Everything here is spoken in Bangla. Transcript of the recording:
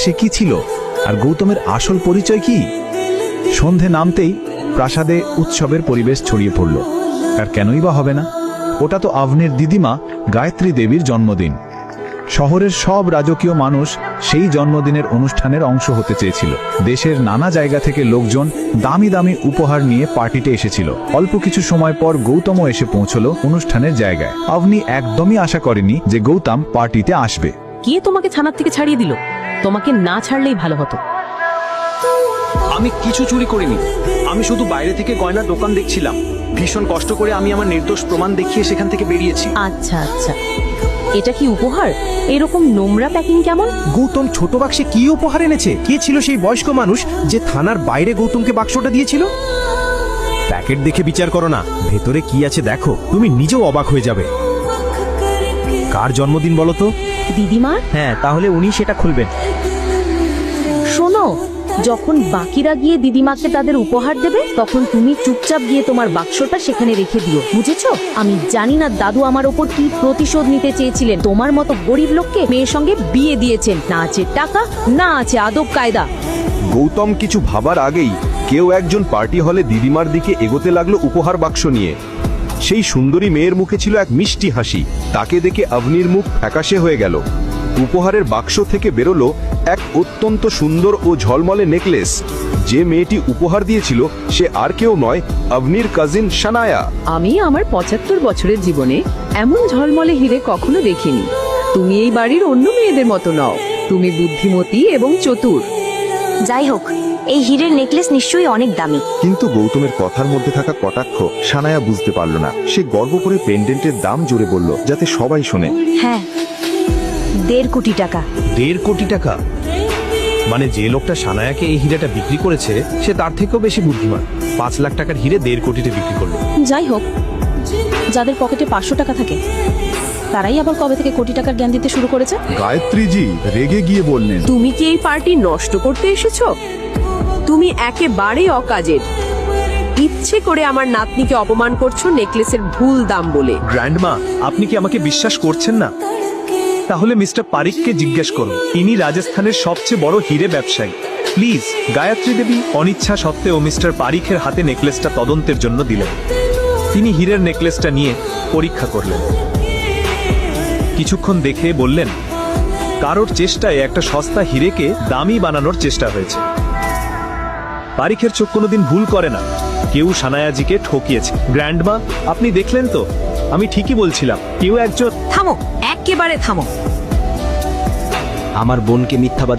বাক্সে কি ছিল আর গৌতমের আসল পরিচয় কি? সন্ধে নামতেই প্রাসাদে উৎসবের পরিবেশ ছড়িয়ে পড়ল। আর কেনই বা হবে না, ওটা তো আভনির দিদিমা গায়ত্রী দেবীর জন্মদিন। শহরের সব রাজকীয় মানুষ সেই জন্মদিনের অনুষ্ঠানের অংশ হতে চেয়েছিল। দেশের নানা জায়গা থেকে লোকজন দামি দামি উপহার নিয়ে পার্টিতে এসেছিল। অল্প কিছু সময় পর গৌতমও এসে পৌঁছল অনুষ্ঠানের জায়গায়। আভনি একদমই আশা করেনি যে গৌতম পার্টিতে আসবে। কে তোমাকে ছানার থেকে ছাড়িয়ে দিল? তোমাকে না ছাড়লেই ভালো হতো। আমি কিছু চুরি করিনি, আমি শুধু বাইরে থেকে গয়নার দোকান দেখছিলাম। ভীষণ কষ্ট করে আমি আমার নির্দোষ প্রমাণ দেখিয়ে সেখান থেকে বেরিয়েছি। আচ্ছা আচ্ছা, এটা কি উপহার? এরকম নোংরা প্যাকিং কেমন? গৌতম ছোট বাক্সে কি উপহার এনেছে? কে ছিল সেই বয়স্ক মানুষ যে থানার বাইরে গৌতমকে বাক্সটা দিয়েছিল? প্যাকেট দেখে বিচার করো না, ভেতরে কি আছে দেখো, তুমি নিজেও অবাক হয়ে যাবে। কার জন্মদিন বলো তো? দিদিমার। হ্যাঁ, তাহলে উনি সেটা খুলবেন। শোনো, যখন বাকিরা গিয়ে দিদিমাকে তাদের উপহার দেবে, তখন তুমি চুপচাপ গিয়ে তোমার বাক্সটা সেখানে রেখে দিও, বুঝেছো? আমি জানি না দাদু আমার ওপর কি প্রতিশোধ নিতে চেয়েছিলেন। তোমার মতো গরিব লোককে মেয়ের সঙ্গে বিয়ে দিয়েছেন, না আছে টাকা, না আছে আদব কায়দা। গৌতম কিছু ভাবার আগেই কেউ একজন পার্টি হলে দিদিমার দিকে এগোতে লাগলো উপহার বাক্স নিয়ে। সেই সুন্দরী মেয়ের মুখে ছিল এক মিষ্টি হাসি। তাকে দেখে আভনির মুখ ফ্যাকাশে হয়ে গেল। উপহারের বাক্স থেকে বেরোলো এক অত্যন্ত সুন্দর ও ঝলমলে নেকলেস। যে মেয়েটি উপহার দিয়েছিল সে আর কেউ নয়, আভনির কাজিন শানায়া। আমি আমার ৭৫ বছরের জীবনে এমন ঝলমলে হিরে কখনো দেখিনি। তুমি এই বাড়ির অন্য মেয়েদের মতো নও, তুমি বুদ্ধিমতী এবং চতুর। যাই হোক, এই হীরের নেকলেস নিশ্চয়ই অনেক দামি। কিন্তু গৌতমের কথার মধ্যে থাকা কটাক্ষ শানায়া বুঝতে পারল না। সে গর্ব করে পেন্ডেন্টের দাম জোরে বলল, যাতে সবাই শোনে। হ্যাঁ, ১.৫ কোটি টাকা। ১.৫ কোটি টাকা? মানে যে লোকটা শানায়াকে এই হীরেটা বিক্রি করেছে সে তার থেকেও বেশি বুদ্ধিমান। ৫ লাখ টাকার হীরে ১.৫ কোটিতে বিক্রি করলো। যাই হোক, যাদের পকেটে ৫০০ টাকা থাকে তারাই আবার কবে থেকে কোটি টাকার জ্ঞান দিতে শুরু করেছে? গায়ত্রীজি রেগে গিয়ে বললেন, তুমি কি এই পার্টি নষ্ট করতে এসেছো? তুমি একেবারে অকাজের। ইচ্ছে করে আমার নাতনিকে অপমান করছো নেকলেসের ভুল দাম বলে। গ্র্যান্ডমা, আপনি কি আমাকে বিশ্বাস করছেন না? তাহলে মিস্টার পারিককে জিজ্ঞেস করুন, ইনি রাজস্থানের সবচেয়ে বড় হিরে ব্যবসায়ী। প্লিজ। গায়ত্রী দেবী অনিচ্ছা সত্ত্বেও মিস্টার পারিকের হাতে নেকলেসটা তদন্তের জন্য দিলেন। তিনি হীরের নেকলেসটা নিয়ে পরীক্ষা করলেন। কিছুক্ষণ দেখে বললেন, কারোর চেষ্টায় একটা সস্তা হিরেকে দামি বানানোর চেষ্টা হয়েছে। পারিকের চোখ কোনোদিন ভুল করে না। কেউ শানায়াজিকে ঠকিয়েছে। গ্র্যান্ডমা, আপনি দেখলেন তো, আমি ঠিকই বলছিলাম। কেউ একজন। থামো, একেবারে থামো। আমার বোনকে মিথ্যাবাদী